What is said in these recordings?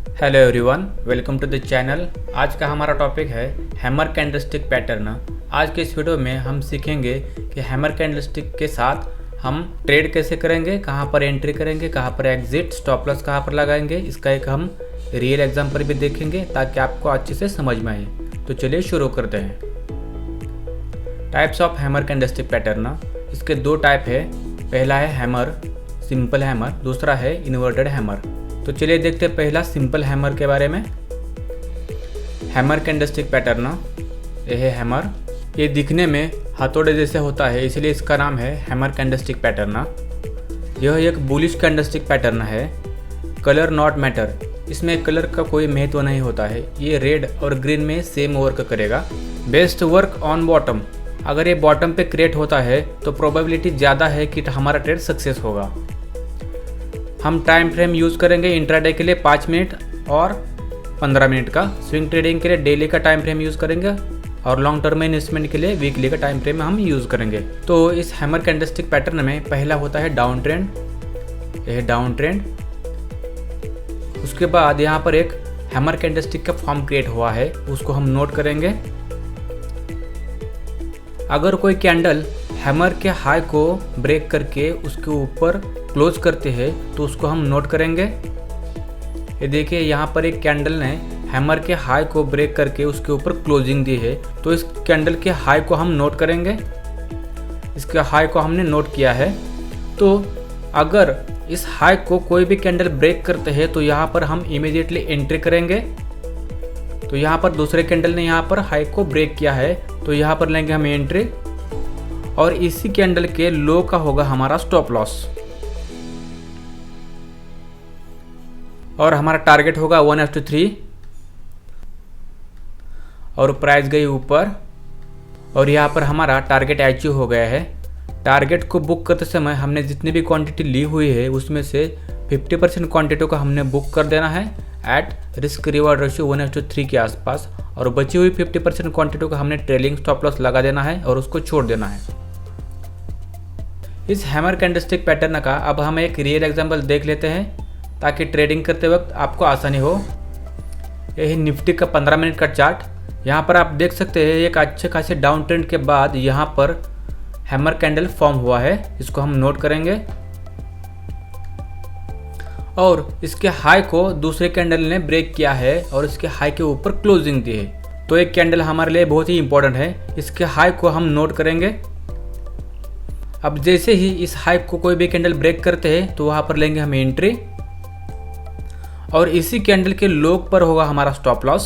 Hello everyone, welcome to the channel. आज का हमारा टॉपिक है हैमर कैंडलस्टिक पैटर्न। आज के इस वीडियो में हम सीखेंगे कि हैमर कैंडलस्टिक के साथ हम ट्रेड कैसे करेंगे, कहां पर एंट्री करेंगे, कहां पर एग्जिट, स्टॉप लॉस कहां पर लगाएंगे। इसका एक हम रियल एग्जांपल भी देखेंगे ताकि आपको अच्छे से समझ में आए। तो चलिए शुरू करते हैं। Types of hammer candlestick pattern, इसके दो टाइप है। पहला है हैमर, सिंपल हैमर, दूसरा है इन्वर्टेड हैमर। तो चलिए देखते हैं पहला सिंपल हैमर के बारे में। हैमर कैंडलस्टिक पैटर्न, यह है हैमर। ये दिखने में हथौड़े जैसे होता है, इसलिए इसका नाम है हैमर कैंडलस्टिक पैटर्न। यह एक बुलिश कैंडलस्टिक पैटर्न है। कलर नॉट मैटर, इसमें कलर का कोई महत्व नहीं होता है। ये रेड और ग्रीन में सेम वर्क करेगा। बेस्ट वर्क ऑन बॉटम, अगर ये बॉटम पे क्रिएट होता है तो प्रोबेबिलिटी ज़्यादा है कि हमारा ट्रेड सक्सेस होगा। हम टाइम फ्रेम यूज़ करेंगे इंट्राडे के लिए 5 मिनट और 15 मिनट का। स्विंग ट्रेडिंग के लिए डेली का टाइम फ्रेम यूज़ करेंगे और लॉन्ग टर्म इन्वेस्टमेंट के लिए वीकली का टाइम फ्रेम हम यूज़ करेंगे। तो इस हैमर कैंडलस्टिक पैटर्न में पहला होता है डाउन ट्रेंड, यह डाउन ट्रेंड। उसके बाद यहाँ पर एक हैमर कैंडलस्टिक का फॉर्म क्रिएट हुआ है, उसको हम नोट करेंगे। अगर कोई कैंडल हैमर के हाई को ब्रेक करके उसके ऊपर क्लोज करते हैं तो उसको हम नोट करेंगे। ये देखिए यहाँ पर एक कैंडल ने हैमर के हाई को ब्रेक करके उसके ऊपर क्लोजिंग दी है, तो इस कैंडल के हाई को हम नोट करेंगे। इसके हाई को हमने नोट किया है। तो अगर इस हाई को कोई भी कैंडल ब्रेक करते हैं तो यहाँ पर हम इमीडिएटली एंट्री करेंगे। तो यहाँ पर दूसरे कैंडल ने यहाँ पर हाई को ब्रेक किया है, तो यहाँ पर लेंगे हम एंट्री और इसी कैंडल के लो का होगा हमारा स्टॉप लॉस और हमारा टारगेट होगा 1:3 और प्राइस गई ऊपर और यहाँ पर हमारा टारगेट अचीव हो गया है। टारगेट को बुक करते समय हमने जितनी भी क्वांटिटी ली हुई है उसमें से 50% क्वांटिटी को हमने बुक कर देना है एट रिस्क रिवार्ड रेशियो 1:3 के आसपास, और बची हुई 50% क्वांटिटी को हमने ट्रेलिंग स्टॉप लॉस लगा देना है और उसको छोड़ देना है। इस हैमर कैंडलस्टिक पैटर्न का अब हम एक रियल एग्जांपल देख लेते हैं ताकि ट्रेडिंग करते वक्त आपको आसानी हो। यही निफ्टी का 15 मिनट का चार्ट। यहाँ पर आप देख सकते हैं एक अच्छे खासे डाउन ट्रेंड के बाद यहाँ पर हैमर कैंडल फॉर्म हुआ है, इसको हम नोट करेंगे। और इसके हाई को दूसरे कैंडल ने ब्रेक किया है और इसके हाई के ऊपर क्लोजिंग दी है। तो एक कैंडल हमारे लिए बहुत ही इंपॉर्टेंट है, इसके हाई को हम नोट करेंगे। अब जैसे ही इस हाई को कोई भी कैंडल ब्रेक करते हैं तो वहाँ पर लेंगे हम एंट्री और इसी कैंडल के लो पर होगा हमारा स्टॉप लॉस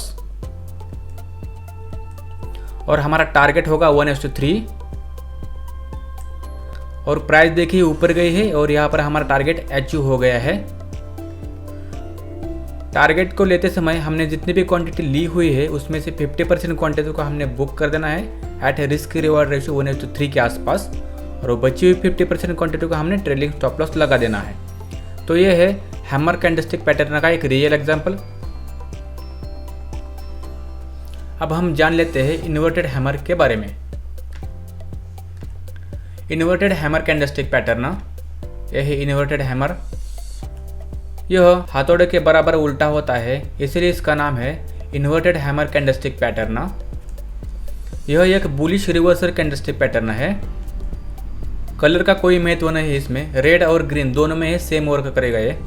और हमारा टारगेट होगा 1:3 और प्राइस देखिए ऊपर गई है और यहाँ पर हमारा टारगेट अचीव हो गया है। टारगेट को लेते समय हमने जितनी भी क्वांटिटी ली हुई है उसमें से 50% क्वांटिटी को हमने बुक कर देना है एट रिस्क रिवार्ड रेशियो 1:3 के आसपास, और बची हुई 50% क्वांटिटी को हमने ट्रेलिंग स्टॉप लॉस लगा देना है। तो ये है हैमर कैंडलस्टिक पैटर्न का एक रियल एग्जांपल। अब हम जान लेते हैं इन्वर्टेड हैमर के बारे में। इन्वर्टेड हैमर कैंडलस्टिक पैटर्न, यह है इन्वर्टेड हैमर। यह हथौड़े के बराबर उल्टा होता है, इसलिए इसका नाम है इन्वर्टेड हैमर कैंडलस्टिक पैटर्न। यह एक बुलिश रिवर्सल कैंडलस्टिक पैटर्न है। कलर का कोई महत्व नहीं है, इसमें रेड और ग्रीन दोनों में ही सेम वर्क करेगा ये।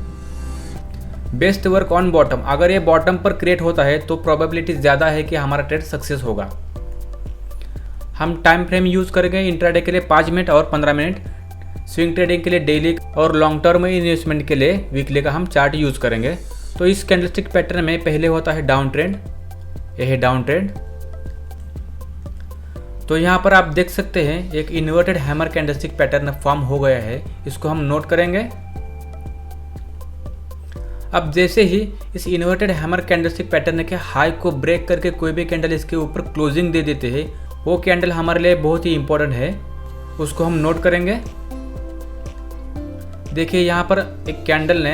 बेस्ट वर्क ऑन बॉटम, अगर ये बॉटम पर क्रिएट होता है तो प्रोबेबिलिटी ज़्यादा है कि हमारा ट्रेड सक्सेस होगा। हम टाइम फ्रेम यूज़ करेंगे इंट्राडे के लिए 5 मिनट और 15 मिनट। स्विंग ट्रेडिंग के लिए डेली और लॉन्ग टर्म इन्वेस्टमेंट के लिए वीकली का हम चार्ट यूज़ करेंगे। तो इस कैंडलस्टिक पैटर्न में पहले होता है डाउन ट्रेंड, यह है डाउन ट्रेंड। तो यहाँ पर आप देख सकते हैं एक inverted hammer candlestick pattern form हो गया है, इसको हम नोट करेंगे। अब जैसे ही इस इन्वर्टेड हैमर कैंडलस्टिक पैटर्न के हाई को ब्रेक करके कोई भी कैंडल इसके ऊपर क्लोजिंग दे देते हैं, वो कैंडल हमारे लिए बहुत ही इंपॉर्टेंट है, उसको हम नोट करेंगे। देखिए यहाँ पर एक कैंडल ने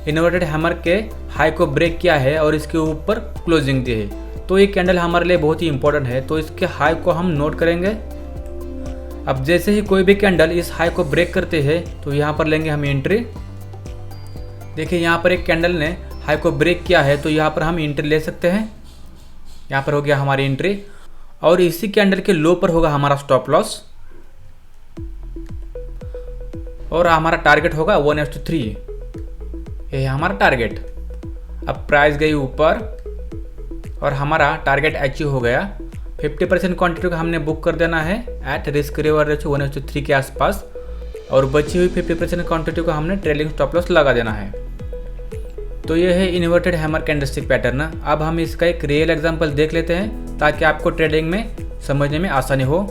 इन्वर्टेड हैमर के हाई को ब्रेक किया है और इसके ऊपर क्लोजिंग दी है, तो ये कैंडल हमारे लिए बहुत ही इंपॉर्टेंट है, तो इसके हाई को हम नोट करेंगे। अब जैसे ही कोई भी कैंडल इस हाई को ब्रेक करते हैं तो यहाँ पर लेंगे हम एंट्री। देखिए यहाँ पर एक कैंडल ने हाई को ब्रेक किया है तो यहाँ पर हम एंट्री ले सकते हैं। यहाँ पर हो गया हमारी एंट्री और इसी कैंडल के लो पर होगा हमारा स्टॉप लॉस और हमारा टारगेट होगा 1:3। ये है हमारा टारगेट। अब प्राइस गई ऊपर और हमारा टारगेट अचीव हो गया। 50% क्वांटिटी को हमने बुक कर देना है एट रिस्क रिवॉर्ड रेशियो 1:3 के आसपास और बची हुई 50% क्वांटिटी को हमने ट्रेलिंग स्टॉप लॉस लगा देना है। तो ये है इन्वर्टेड हैमर कैंडलस्टिक पैटर्न। अब हम इसका एक रियल एग्जांपल देख लेते हैं ताकि आपको ट्रेडिंग में समझने में आसानी हो।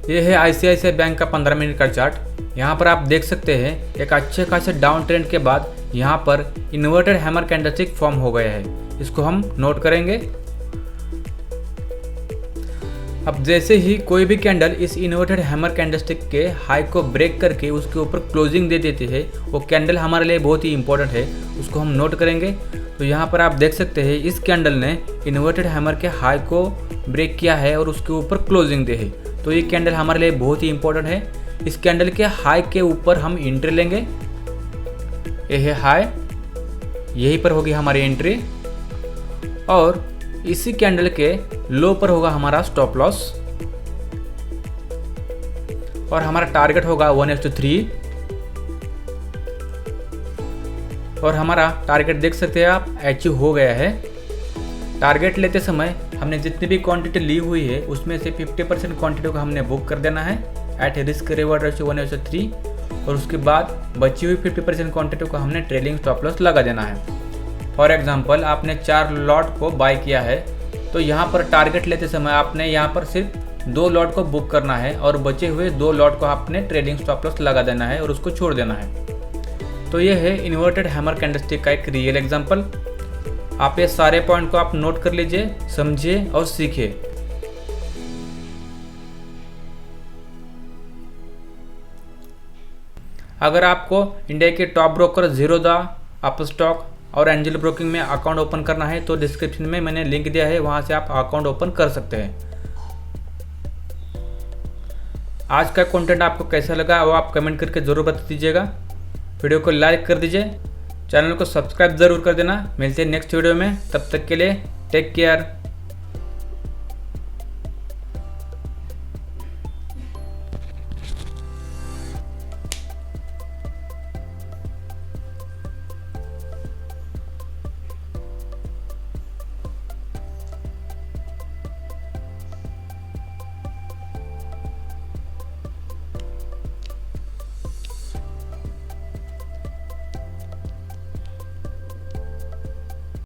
ये है ICICI बैंक का 15 मिनट का चार्ट। यहाँ पर आप देख सकते हैं एक अच्छे खासे डाउन ट्रेंड के बाद यहाँ पर इन्वर्टेड हैमर कैंडलस्टिक फॉर्म हो गया है। इसको हम नोट करेंगे। अब जैसे ही कोई भी कैंडल इस इन्वर्टेड हैमर कैंडलस्टिक के हाई को ब्रेक करके उसके ऊपर क्लोजिंग दे देती है, वो कैंडल हमारे लिए बहुत ही इंपॉर्टेंट है, उसको हम नोट करेंगे। तो यहाँ पर आप देख सकते हैं इस कैंडल ने इन्वर्टेड हैमर के हाई को ब्रेक किया है और उसके ऊपर क्लोजिंग दे है। तो ये कैंडल हमारे लिए बहुत ही इंपॉर्टेंट है। इस कैंडल के हाई के ऊपर हम एंट्री लेंगे। ये है हाई, यहीं पर होगी हमारी एंट्री और इसी कैंडल के लो पर होगा हमारा स्टॉप लॉस और हमारा टारगेट होगा 1:3 और हमारा टारगेट देख सकते हैं आप अचीव हो गया है। टारगेट लेते समय हमने जितनी भी क्वांटिटी ली हुई है उसमें से 50% क्वांटिटी को हमने बुक कर देना है एट रिस्क रिवॉर्ड रेशियो 1:3 और उसके बाद बची हुई 50% क्वांटिटी को हमने ट्रेलिंग स्टॉप लॉस लगा देना है। फॉर एग्जांपल आपने 4 लॉट को बाय किया है तो यहाँ पर टारगेट लेते समय आपने यहाँ पर सिर्फ 2 लॉट को बुक करना है और बचे हुए 2 लॉट को आपने ट्रेडिंग स्टॉप लॉस लगा देना है और उसको छोड़ देना है। तो ये है इन्वर्टेड हैमर कैंडलस्टिक का एक रियल एग्जांपल। आप ये सारे पॉइंट को आप नोट कर लीजिए, समझिए और सीखिए। अगर आपको इंडिया के टॉप ब्रोकर ज़ीरोधा, अपस्टॉक और एंजल ब्रोकिंग में अकाउंट ओपन करना है तो डिस्क्रिप्शन में मैंने लिंक दिया है, वहां से आप अकाउंट ओपन कर सकते हैं। आज का कंटेंट आपको कैसा लगा वो आप कमेंट करके ज़रूर बता दीजिएगा। वीडियो को लाइक कर दीजिए, चैनल को सब्सक्राइब ज़रूर कर देना। मिलते हैं नेक्स्ट वीडियो में, तब तक के लिए टेक केयर।